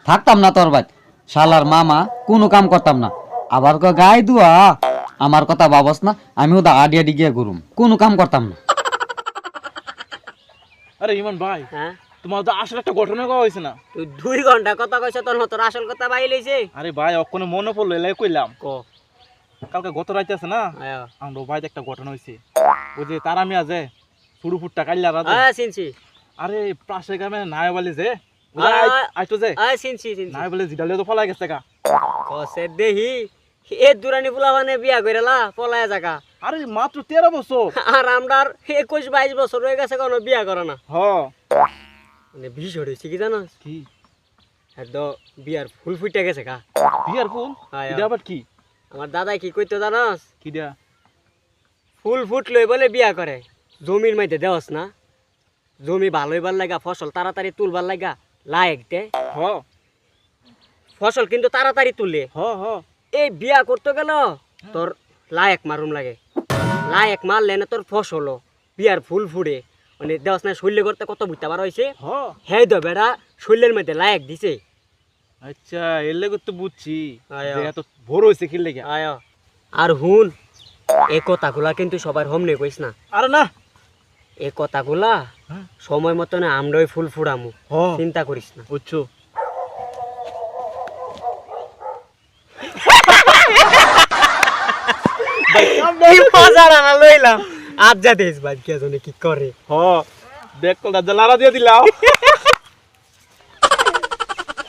থাকতাম না তোর ভাই শালার মামা কোনো কাম করতাম না আবার গায়ে দুয়া আমার কথা ভাবস না আমিও দা আডিয়া ডিগিয়া ঘুরুম কোনো কাম করতাম না। আরে ইমান ভাই হ্যাঁ তোমার তো আসলে একটা ঘটনা কওয়া হয়েছে না? তুই 2 ঘন্টা কথা কইছ তোর আসল কথা বাইরে লইছে। আরে ভাই অক্ষণে মনে পড়লো এলাই কইলাম। ক কালকে গত রাইতে আছে না আমরা ভাইতে একটা ঘটনা হয়েছে ওই যে তারা মিয়া যে শুরু ফুটটা কাইলা রাজে চিনছি। আরে পাশে গ্রামে নাই বলে যে আইতো যে চিনছি নাই বলে জিডালে তো ফলাই গেছে গা কসে দেহি এ দুরানি পোলা মানে বিয়া কইরালা পলায়া জায়গা। আরে মাত্র 13 বছর আর আমরার 21-22 বছর হয়ে গেছে কোনো বিয়া করে না। হ মানে বিষয় হয়েছে কি জানো কি একদম বিয়ার ফুল ফুটে গেছে গা। বিয়ার ফুল এটা আবার কি? আমার দাদাই কি কইতো জানোস কি দিয়া ফুল ফুটলই বলে বিয়া করে জমির মধ্যে দেওস না জমি ভালো হইবার লাগা ফসল তাড়াতাড়ি তুলবার লাগা লায়েক দে হ ফসল কিন্তু তাড়াতাড়ি তুলে হ হ এই বিয়া করতে গেল তোর লায়েক মারুম লাগে লায়েক মারলে না তোর ফসল বিয়ার ফুল ফুড়ে মানে দেওস না শৈল্য করতে কত বুঝতে পারা হয়েছে হ হ্যাঁ তো বেড়া শৈলের মধ্যে লায়েক দিছে। আচ্ছা এর লাগে তো বুঝছি আয়া। যে এত ভোর হইছে কি লাগে আয় আর হুন এই কথাগুলা কিন্তু সবার হমনে কইস না। আরে না এই কথাগুলা সময় মতো না আমরাই ফুল ফুড়ামু হ চিন্তা করিস না। বুঝছো এই মজা না লইলাম আজ যা দেশ বাদ কে জানে কি করে। হ দেখ তো লারা দিয়ে দিলাম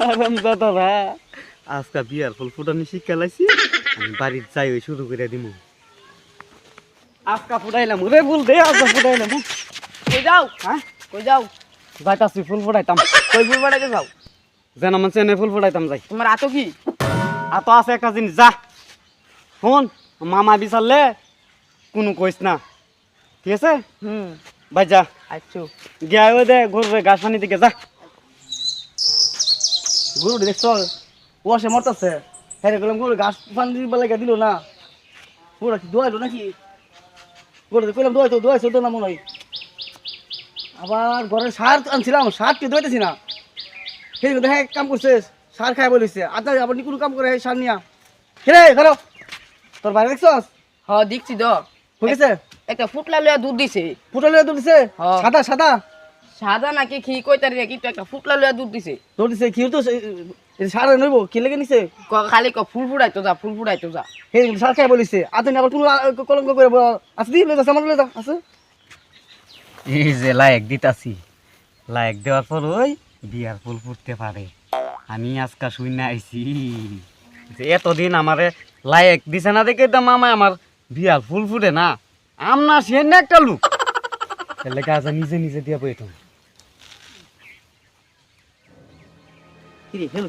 আরাম দাদা আজকে বিয়ার ফুল ফুটানি শিক্ষা লাইছি আমি বাড়ির যাই ওই শুরু করে দিমু আজকা ফুটাইলাম রে ফুল দে আজকা ফুটাইলাম কই যাও হ্যাঁ কই যাও যাইতাছি ফুল ফুটাইতাম কই ফুল বাড়াইতে যাও যেন আমার চেনে ফুল ফুটাইতাম যাই তোমার আতো কি আর তো আছে একটা জিনিস যা ফোন মামা বিচারলে কোনো কইস না ঠিক আছে ভাই যা আচ্ছা গিয়া ওই দে ঘুরবে গাছ পানি দিকে যা গরু দেখছ ওয়াশে মরতাছে হ্যাঁ গেলাম গরু ঘাস পানি দিবার লাগা দিল না পুরো কি দোয়াইলো নাকি গরু কইলাম দোয়াইছো তো না মনে হয় আবার ঘরে সার আনছিলাম সার কি দোয়াইতেছি না সেই মধ্যে হ্যাঁ কাম করছে সার খাই বলিছে আচ্ছা আবার নিকুন কাম করে সার নিয়া রে ধরো তোর বাইরে দেখছস হ দেখছি তো হয়ে গেছে একটা ফুটলা লইয়া দুধ দিছে ফুটালে দুধ দিছে হ্যাঁ। সাদা সাদা সাদা নাকি কি কইতারি না কিন্তু একটা ফুটলা লইয়া দুধ দিছে দুধ দিছে কি তো সার নইব কি লেগে নিছে খালি ফুল ফুটাইতো যা ফুল ফুটাইতো যা হে সার খাই বলিছে আতেন আবার কোনো কলঙ্ক করে আছে দি লই যা আমার লই যা আছে এই যে লায়ক দিতাছি লায়ক দেওয়ার পর ওই বিয়ার ফুল ফুটতে পারে আমি আজকা শুনে আইছি যে এতদিন আমারে লায়ক দিছে না দেখে তো মামা আমার বিয়ার ফুল ফুটে না আমনা সে একটা লুক তাহলে গাছা নিজে নিজে দিয়া বইতাম কি রে হেল